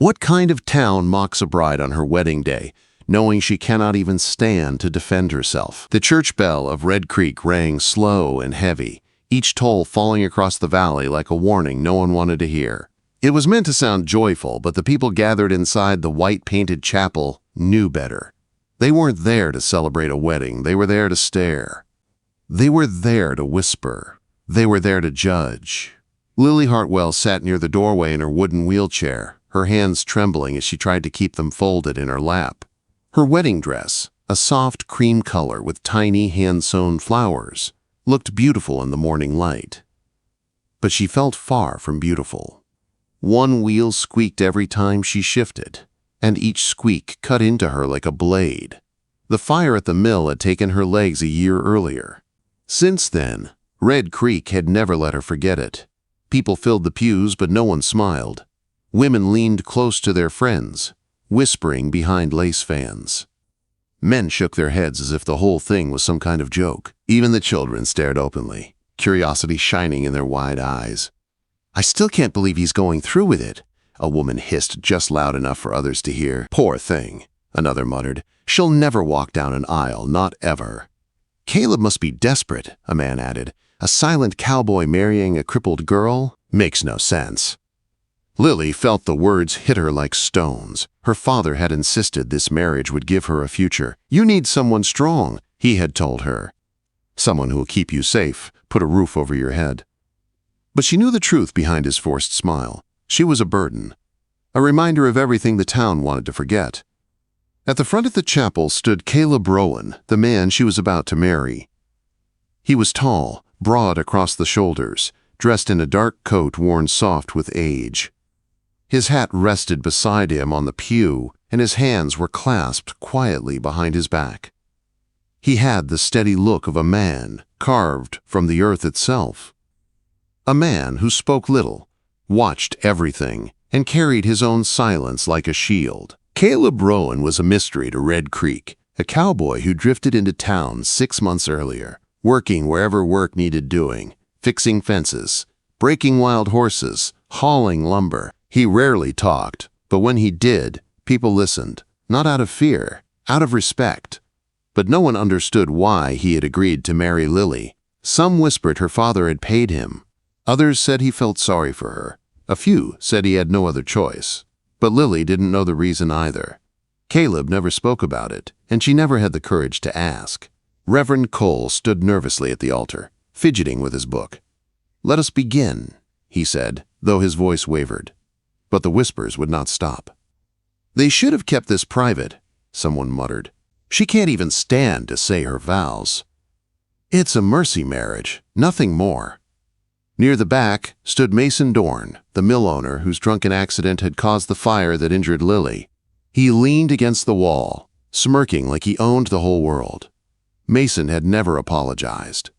What kind of town mocks a bride on her wedding day, knowing she cannot even stand to defend herself? The church bell of Red Creek rang slow and heavy, each toll falling across the valley like a warning no one wanted to hear. It was meant to sound joyful, but the people gathered inside the white-painted chapel knew better. They weren't there to celebrate a wedding. They were there to stare. They were there to whisper. They were there to judge. Lily Hartwell sat near the doorway in her wooden wheelchair, her hands trembling as she tried to keep them folded in her lap. Her wedding dress, a soft cream color with tiny hand-sewn flowers, looked beautiful in the morning light. But she felt far from beautiful. One wheel squeaked every time she shifted, and each squeak cut into her like a blade. The fire at the mill had taken her legs a year earlier. Since then, Red Creek had never let her forget it. People filled the pews, but no one smiled. Women leaned close to their friends, whispering behind lace fans. Men shook their heads as if the whole thing was some kind of joke. Even the children stared openly, curiosity shining in their wide eyes. "I still can't believe he's going through with it," a woman hissed just loud enough for others to hear. "Poor thing," another muttered. "She'll never walk down an aisle, not ever." "Caleb must be desperate," a man added. "A silent cowboy marrying a crippled girl? Makes no sense." Lily felt the words hit her like stones. Her father had insisted this marriage would give her a future. "You need someone strong," he had told her. "Someone who will keep you safe, put a roof over your head." But she knew the truth behind his forced smile. She was a burden, a reminder of everything the town wanted to forget. At the front of the chapel stood Caleb Rowan, the man she was about to marry. He was tall, broad across the shoulders, dressed in a dark coat worn soft with age. His hat rested beside him on the pew, and his hands were clasped quietly behind his back. He had the steady look of a man carved from the earth itself. A man who spoke little, watched everything, and carried his own silence like a shield. Caleb Rowan was a mystery to Red Creek, a cowboy who drifted into town 6 months earlier, working wherever work needed doing, fixing fences, breaking wild horses, hauling lumber. He rarely talked, but when he did, people listened, not out of fear, out of respect. But no one understood why he had agreed to marry Lily. Some whispered her father had paid him. Others said he felt sorry for her. A few said he had no other choice. But Lily didn't know the reason either. Caleb never spoke about it, and she never had the courage to ask. Reverend Cole stood nervously at the altar, fidgeting with his book. "Let us begin," he said, though his voice wavered. But the whispers would not stop. "They should have kept this private," someone muttered. "She can't even stand to say her vows." "It's a mercy marriage, nothing more." Near the back stood Mason Dorn, the mill owner whose drunken accident had caused the fire that injured Lily. He leaned against the wall, smirking like he owned the whole world. Mason had never apologized.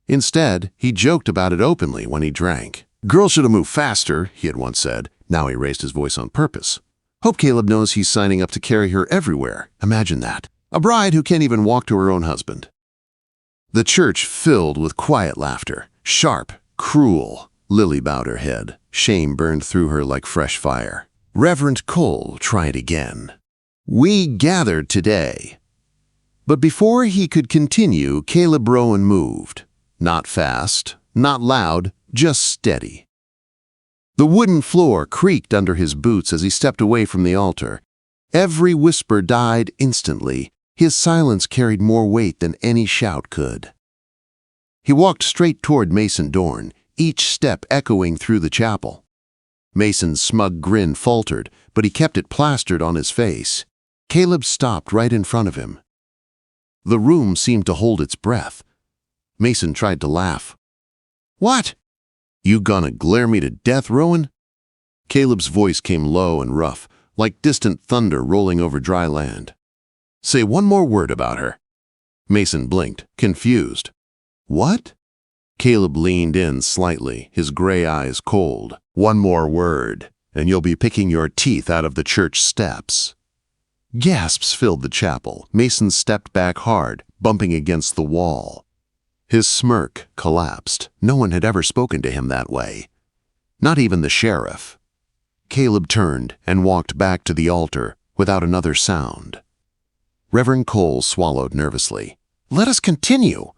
Instead, he joked about it openly when he drank. "Girls should have moved faster," he had once said. Now he raised his voice on purpose. "Hope Caleb knows he's signing up to carry her everywhere. Imagine that. A bride who can't even walk to her own husband." The church filled with quiet laughter, sharp, cruel. Lily bowed her head. Shame burned through her like fresh fire. Reverend Cole tried again. "We gathered today." But before he could continue, Caleb Rowan moved. Not fast, not loud, just steady. The wooden floor creaked under his boots as he stepped away from the altar. Every whisper died instantly. His silence carried more weight than any shout could. He walked straight toward Mason Dorn, each step echoing through the chapel. Mason's smug grin faltered, but he kept it plastered on his face. Caleb stopped right in front of him. The room seemed to hold its breath. Mason tried to laugh. "What? You gonna glare me to death, Rowan?" Caleb's voice came low and rough, like distant thunder rolling over dry land. "Say one more word about her." Mason blinked, confused. "What?" Caleb leaned in slightly, his gray eyes cold. "One more word, and you'll be picking your teeth out of the church steps." Gasps filled the chapel. Mason stepped back hard, bumping against the wall. His smirk collapsed. No one had ever spoken to him that way. Not even the sheriff. Caleb turned and walked back to the altar without another sound. Reverend Cole swallowed nervously. "Let us continue."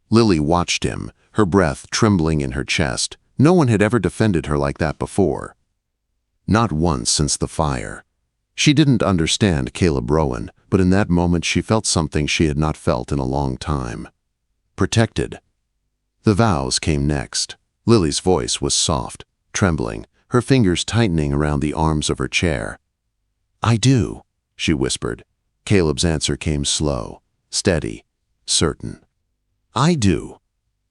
Lily watched him, her breath trembling in her chest. No one had ever defended her like that before. Not once since the fire. She didn't understand Caleb Rowan, but in that moment she felt something she had not felt in a long time. Protected. The vows came next. Lily's voice was soft, trembling, her fingers tightening around the arms of her chair. "I do," she whispered. Caleb's answer came slow, steady, certain. "I do."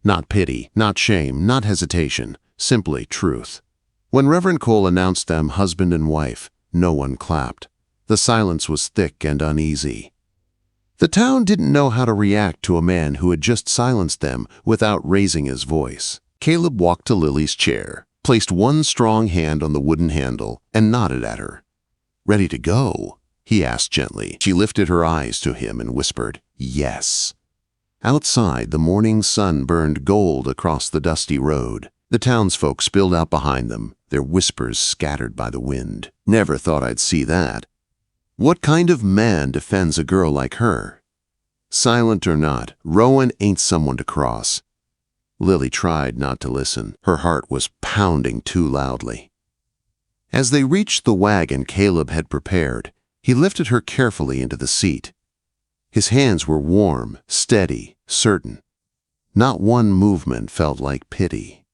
Not pity, not shame, not hesitation, simply truth. When Reverend Cole announced them husband and wife, no one clapped. The silence was thick and uneasy. The town didn't know how to react to a man who had just silenced them without raising his voice. Caleb walked to Lily's chair, placed one strong hand on the wooden handle, and nodded at her. "Ready to go?" he asked gently. She lifted her eyes to him and whispered, "Yes." Outside, the morning sun burned gold across the dusty road. The townsfolk spilled out behind them, their whispers scattered by the wind. "Never thought I'd see that. What kind of man defends a girl like her?" Silent or not, Rowan ain't someone to cross. Lily tried not to listen. Her heart was pounding too loudly. As they reached the wagon Caleb had prepared, he lifted her carefully into the seat. His hands were warm, steady, certain. Not one movement felt like pity.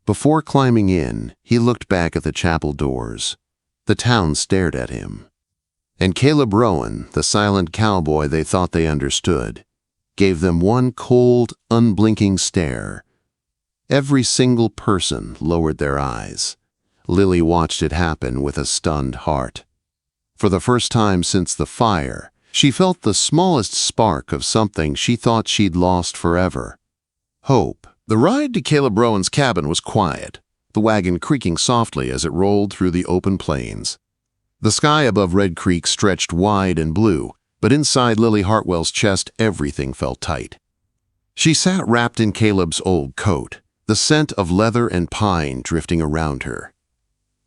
Before climbing in, he looked back at the chapel doors. The town stared at him. And Caleb Rowan, the silent cowboy they thought they understood, gave them one cold, unblinking stare. Every single person lowered their eyes. Lily watched it happen with a stunned heart. For the first time since the fire, she felt the smallest spark of something she thought she'd lost forever. Hope. The ride to Caleb Rowan's cabin was quiet, the wagon creaking softly as it rolled through the open plains. The sky above Red Creek stretched wide and blue, but inside Lily Hartwell's chest everything felt tight. She sat wrapped in Caleb's old coat, the scent of leather and pine drifting around her.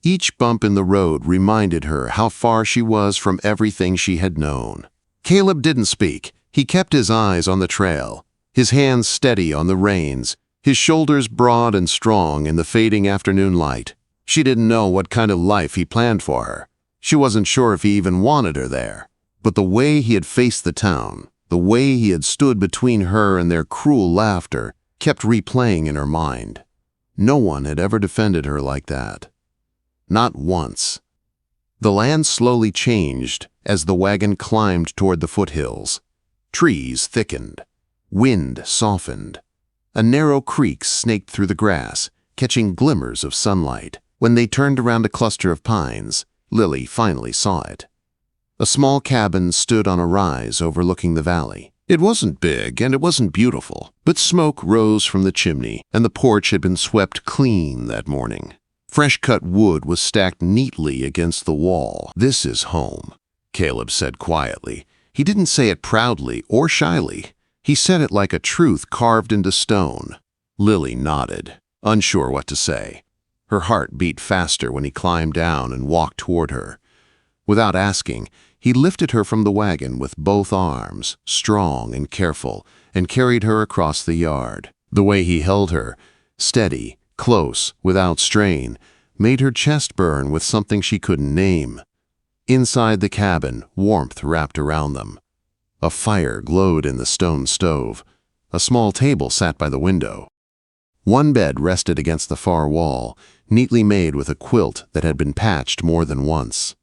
Each bump in the road reminded her how far she was from everything she had known. Caleb didn't speak. He kept his eyes on the trail, his hands steady on the reins, his shoulders broad and strong in the fading afternoon light. She didn't know what kind of life he planned for her. She wasn't sure if he even wanted her there. But the way he had faced the town, the way he had stood between her and their cruel laughter, kept replaying in her mind. No one had ever defended her like that. Not once. The land slowly changed as the wagon climbed toward the foothills. Trees thickened. Wind softened. A narrow creek snaked through the grass, catching glimmers of sunlight. When they turned around a cluster of pines, Lily finally saw it. A small cabin stood on a rise overlooking the valley. It wasn't big and it wasn't beautiful, but smoke rose from the chimney, and the porch had been swept clean that morning. Fresh-cut wood was stacked neatly against the wall. "This is home," Caleb said quietly. He didn't say it proudly or shyly. He said it like a truth carved into stone. Lily nodded, unsure what to say. Her heart beat faster when he climbed down and walked toward her. Without asking, he lifted her from the wagon with both arms, strong and careful, and carried her across the yard. The way he held her, steady, close, without strain, made her chest burn with something she couldn't name. Inside the cabin, warmth wrapped around them. A fire glowed in the stone stove. A small table sat by the window. One bed rested against the far wall, neatly made with a quilt that had been patched more than once.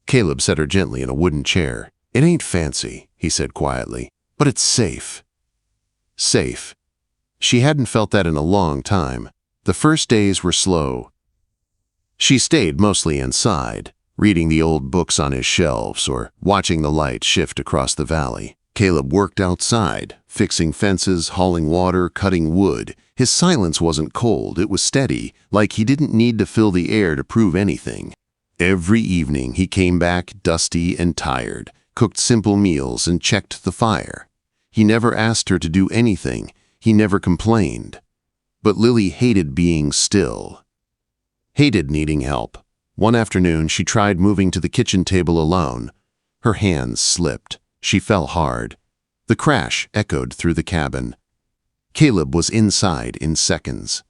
Caleb set her gently in a wooden chair. "It ain't fancy," he said quietly, "but it's safe." Safe. She hadn't felt that in a long time. The first days were slow. She stayed mostly inside, reading the old books on his shelves or watching the light shift across the valley. Caleb worked outside, fixing fences, hauling water, cutting wood. His silence wasn't cold, it was steady, like he didn't need to fill the air to prove anything. Every evening he came back dusty and tired, cooked simple meals and checked the fire. He never asked her to do anything, he never complained. But Lily hated being still. Hated needing help. One afternoon, she tried moving to the kitchen table alone. Her hands slipped. She fell hard. The crash echoed through the cabin. Caleb was inside in seconds.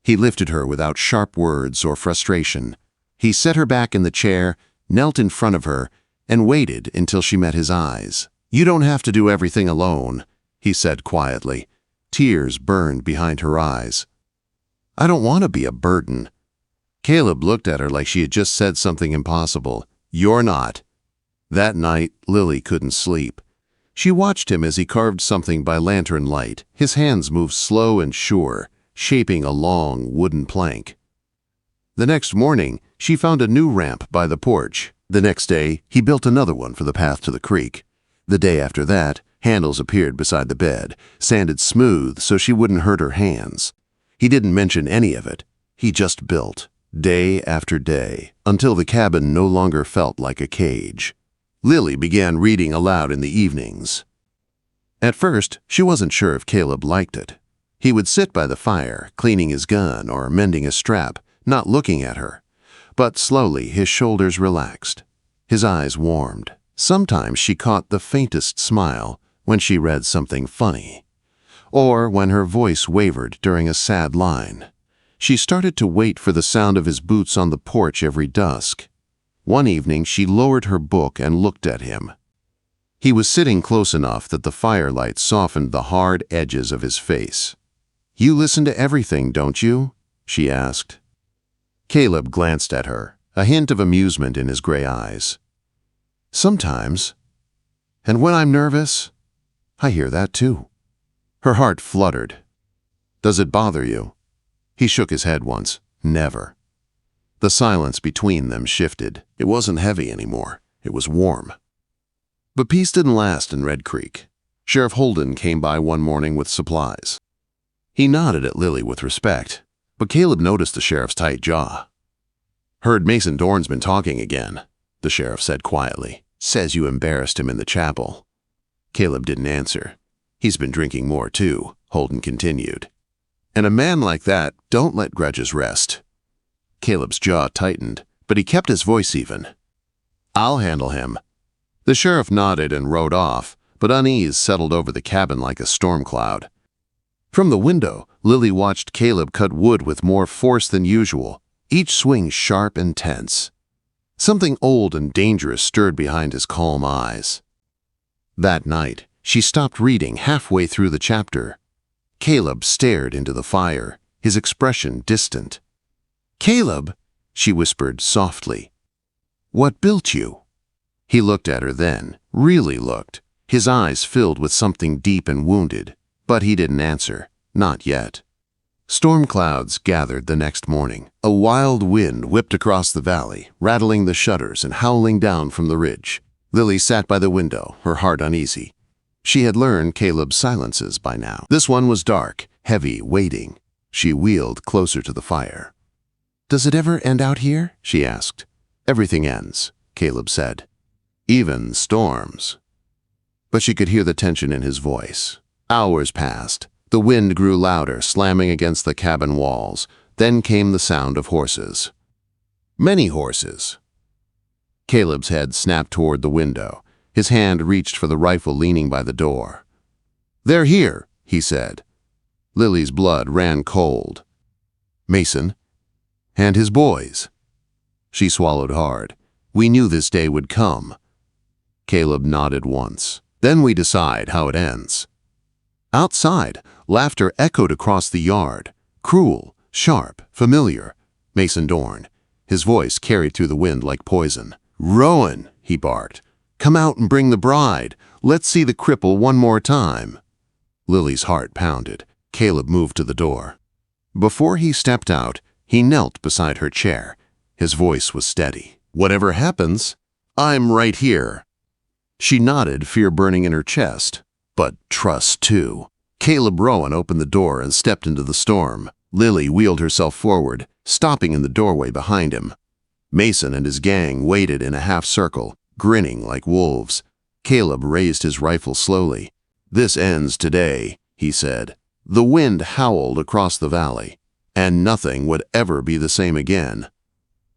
He lifted her without sharp words or frustration. He set her back in the chair, knelt in front of her, and waited until she met his eyes. "You don't have to do everything alone," he said quietly. Tears burned behind her eyes. "I don't want to be a burden." Caleb looked at her like she had just said something impossible. "You're not." That night, Lily couldn't sleep. She watched him as he carved something by lantern light. His hands moved slow and sure, shaping a long wooden plank. The next morning, she found a new ramp by the porch. The next day, he built another one for the path to the creek. The day after that, handles appeared beside the bed, sanded smooth so she wouldn't hurt her hands. He didn't mention any of it. He just built, day after day, until the cabin no longer felt like a cage. Lily began reading aloud in the evenings. At first, she wasn't sure if Caleb liked it. He would sit by the fire, cleaning his gun or mending a strap, not looking at her. But slowly his shoulders relaxed. His eyes warmed. Sometimes she caught the faintest smile when she read something funny, or when her voice wavered during a sad line. She started to wait for the sound of his boots on the porch every dusk. One evening she lowered her book and looked at him. He was sitting close enough that the firelight softened the hard edges of his face. "You listen to everything, don't you?" she asked. Caleb glanced at her, a hint of amusement in his gray eyes. "Sometimes. And when I'm nervous, I hear that too." Her heart fluttered. "Does it bother you?" He shook his head once. "Never." The silence between them shifted. It wasn't heavy anymore. It was warm. But peace didn't last in Red Creek. Sheriff Holden came by one morning with supplies. He nodded at Lily with respect, but Caleb noticed the sheriff's tight jaw. "Heard Mason Dorn's been talking again," the sheriff said quietly. "Says you embarrassed him in the chapel." Caleb didn't answer. "He's been drinking more too," Holden continued. "And a man like that don't let grudges rest." Caleb's jaw tightened, but he kept his voice even. "I'll handle him." The sheriff nodded and rode off, but unease settled over the cabin like a storm cloud. From the window, Lily watched Caleb cut wood with more force than usual, each swing sharp and tense. Something old and dangerous stirred behind his calm eyes. That night, she stopped reading halfway through the chapter. Caleb stared into the fire, his expression distant. "Caleb," she whispered softly, "what built you?" He looked at her then, really looked, his eyes filled with something deep and wounded, but he didn't answer, not yet. Storm clouds gathered the next morning. A wild wind whipped across the valley, rattling the shutters and howling down from the ridge. Lily sat by the window, her heart uneasy. She had learned Caleb's silences by now. This one was dark, heavy, waiting. She wheeled closer to the fire. "Does it ever end out here?" she asked. "Everything ends," Caleb said. "Even storms." But she could hear the tension in his voice. Hours passed. The wind grew louder, slamming against the cabin walls. Then came the sound of horses. Many horses. Caleb's head snapped toward the window. His hand reached for the rifle leaning by the door. "They're here," he said. Lily's blood ran cold. "Mason? And his boys?" She swallowed hard. "We knew this day would come." Caleb nodded once. "Then we decide how it ends." Outside, laughter echoed across the yard. Cruel, sharp, familiar. Mason Dorn. His voice carried through the wind like poison. "Rowan," he barked. "Come out and bring the bride. Let's see the cripple one more time." Lily's heart pounded. Caleb moved to the door. Before he stepped out, he knelt beside her chair. His voice was steady. "Whatever happens, I'm right here." She nodded, fear burning in her chest. But trust, too. Caleb Rowan opened the door and stepped into the storm. Lily wheeled herself forward, stopping in the doorway behind him. Mason and his gang waited in a half-circle, grinning like wolves. Caleb raised his rifle slowly. "This ends today," he said. The wind howled across the valley, and nothing would ever be the same again.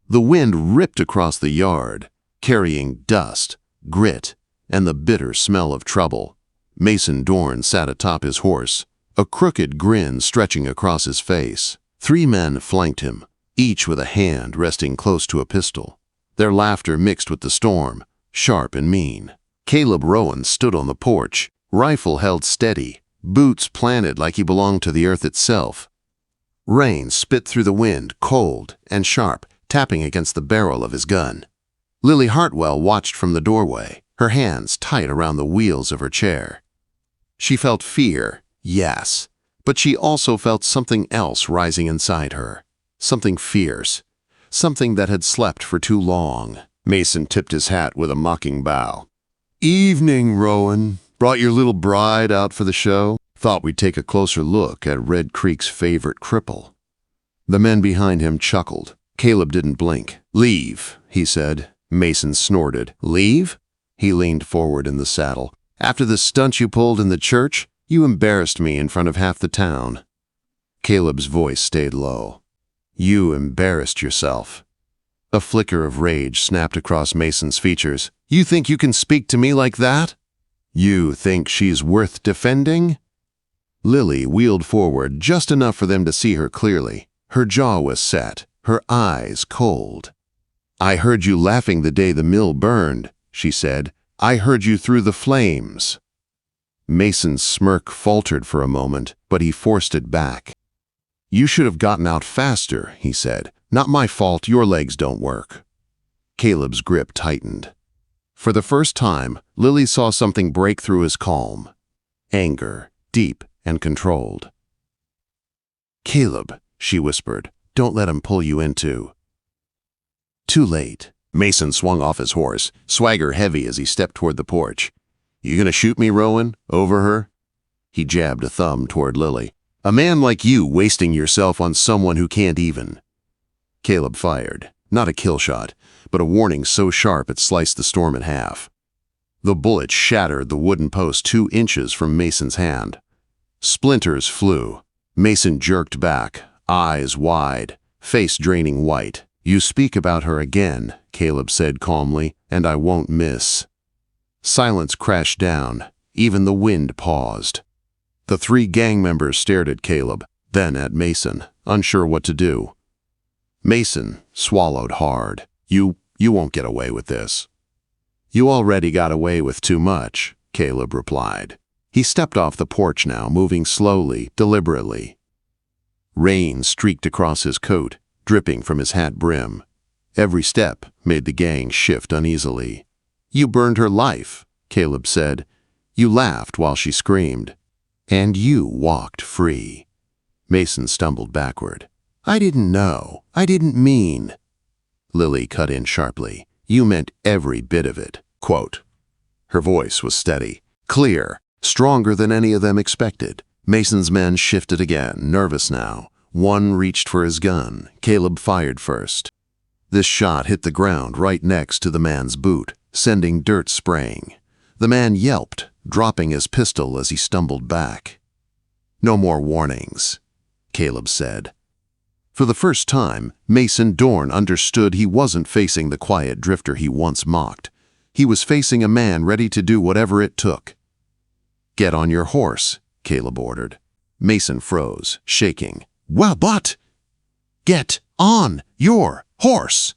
The wind ripped across the yard, carrying dust, grit, and the bitter smell of trouble. Mason Dorn sat atop his horse, a crooked grin stretching across his face. 3 men flanked him, each with a hand resting close to a pistol. Their laughter mixed with the storm, sharp and mean. Caleb Rowan stood on the porch, rifle held steady, boots planted like he belonged to the earth itself. Rain spit through the wind, cold and sharp, tapping against the barrel of his gun. Lily Hartwell watched from the doorway, her hands tight around the wheels of her chair. She felt fear, yes, but she also felt something else rising inside her. Something fierce, something that had slept for too long. Mason tipped his hat with a mocking bow. "Evening, Rowan. Brought your little bride out for the show? Thought we'd take a closer look at Red Creek's favorite cripple." The men behind him chuckled. Caleb didn't blink. "Leave," he said. Mason snorted. "Leave?" He leaned forward in the saddle. "After the stunt you pulled in the church, you embarrassed me in front of half the town." Caleb's voice stayed low. "You embarrassed yourself." A flicker of rage snapped across Mason's features. "You think you can speak to me like that? You think she's worth defending?" Lily wheeled forward just enough for them to see her clearly. Her jaw was set, her eyes cold. "I heard you laughing the day the mill burned," she said. "I heard you through the flames." Mason's smirk faltered for a moment, but he forced it back. "You should have gotten out faster," he said. "Not my fault your legs don't work." Caleb's grip tightened. For the first time, Lily saw something break through his calm. Anger, deep and controlled. "Caleb," she whispered, "don't let him pull you into—" Too late. Mason swung off his horse, swagger heavy as he stepped toward the porch. "You gonna shoot me, Rowan? Over her?" He jabbed a thumb toward Lily. "A man like you wasting yourself on someone who can't even." Caleb fired. Not a kill shot, but a warning so sharp it sliced the storm in half. The bullet shattered the wooden post 2 inches from Mason's hand. Splinters flew. Mason jerked back, eyes wide, face draining white. "You speak about her again," Caleb said calmly, "and I won't miss." Silence crashed down. Even the wind paused. The 3 gang members stared at Caleb, then at Mason, unsure what to do. Mason swallowed hard. You won't get away with this." "You already got away with too much," Caleb replied. He stepped off the porch now, moving slowly, deliberately. Rain streaked across his coat, dripping from his hat brim. Every step made the gang shift uneasily. "You burned her life," Caleb said. "You laughed while she screamed. And you walked free." Mason stumbled backward. "I didn't know. I didn't mean—" Lily cut in sharply. "You meant every bit of it." Quote. Her voice was steady, clear, stronger than any of them expected. Mason's men shifted again, nervous now. One reached for his gun. Caleb fired first. This shot hit the ground right next to the man's boot, sending dirt spraying. The man yelped, dropping his pistol as he stumbled back. "No more warnings," Caleb said. For the first time, Mason Dorn understood he wasn't facing the quiet drifter he once mocked. He was facing a man ready to do whatever it took. "Get on your horse," Caleb ordered. Mason froze, shaking. "Well, but—" "Get on your horse!"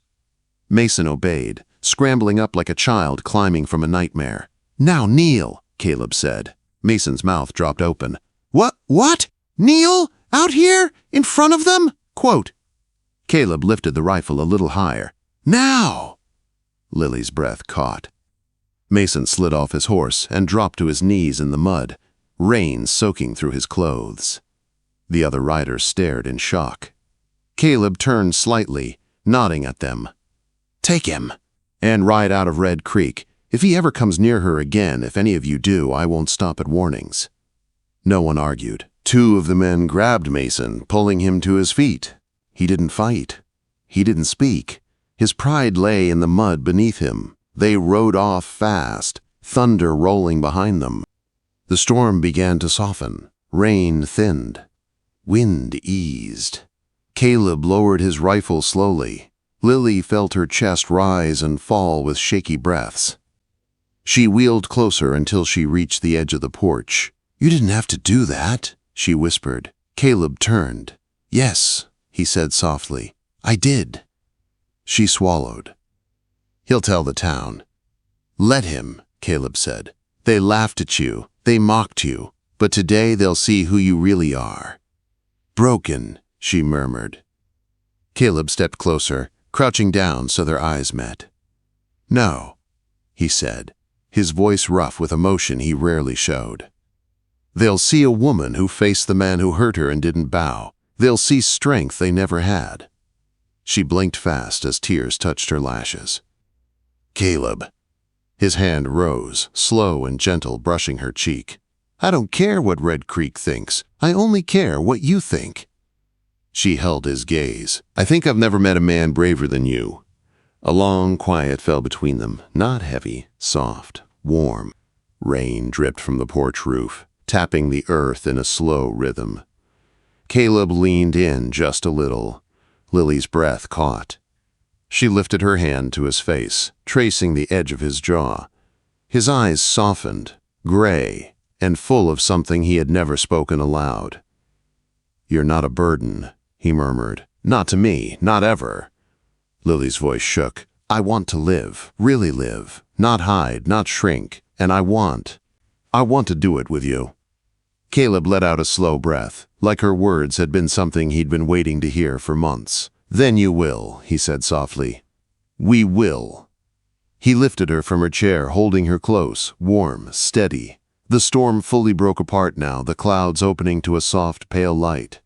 Mason obeyed, scrambling up like a child climbing from a nightmare. "Now kneel," Caleb said. Mason's mouth dropped open. What? Kneel? Out here? In front of them?" Quote. Caleb lifted the rifle a little higher. "Now!" Lily's breath caught. Mason slid off his horse and dropped to his knees in the mud, rain soaking through his clothes. The other riders stared in shock. Caleb turned slightly, nodding at them. "Take him, and ride out of Red Creek. If he ever comes near her again, if any of you do, I won't stop at warnings." No one argued. 2 of the men grabbed Mason, pulling him to his feet. He didn't fight. He didn't speak. His pride lay in the mud beneath him. They rode off fast, thunder rolling behind them. The storm began to soften. Rain thinned. Wind eased. Caleb lowered his rifle slowly. Lily felt her chest rise and fall with shaky breaths. She wheeled closer until she reached the edge of the porch. "You didn't have to do that," she whispered. Caleb turned. "Yes," he said softly. "I did." She swallowed. "He'll tell the town." "Let him," Caleb said. "They laughed at you, they mocked you, but today they'll see who you really are." "Broken," she murmured. Caleb stepped closer, crouching down so their eyes met. "No," he said, his voice rough with emotion he rarely showed. "They'll see a woman who faced the man who hurt her and didn't bow. They'll see strength they never had." She blinked fast as tears touched her lashes. "Caleb." His hand rose, slow and gentle, brushing her cheek. "I don't care what Red Creek thinks. I only care what you think." She held his gaze. "I think I've never met a man braver than you." A long quiet fell between them, not heavy, soft, warm. Rain dripped from the porch roof, tapping the earth in a slow rhythm. Caleb leaned in just a little. Lily's breath caught. She lifted her hand to his face, tracing the edge of his jaw. His eyes softened, gray, and full of something he had never spoken aloud. "You're not a burden," he murmured. "Not to me, not ever." Lily's voice shook. "I want to live, really live, not hide, not shrink, and I want to do it with you." Caleb let out a slow breath, like her words had been something he'd been waiting to hear for months. "Then you will," he said softly. "We will." He lifted her from her chair, holding her close, warm, steady. The storm fully broke apart now, the clouds opening to a soft, pale light.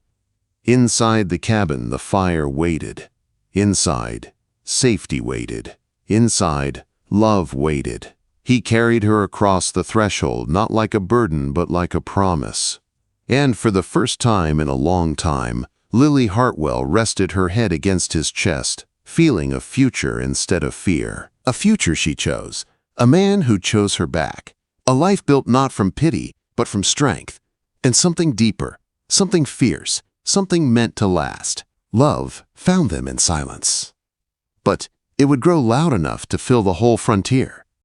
Inside the cabin, the fire waited. Inside, safety waited. Inside, love waited. He carried her across the threshold, not like a burden, but like a promise. And for the first time in a long time, Lily Hartwell rested her head against his chest, feeling a future instead of fear. A future she chose, a man who chose her back. A life built not from pity, but from strength. And something deeper, something fierce, something meant to last. Love found them in silence. But it would grow loud enough to fill the whole frontier.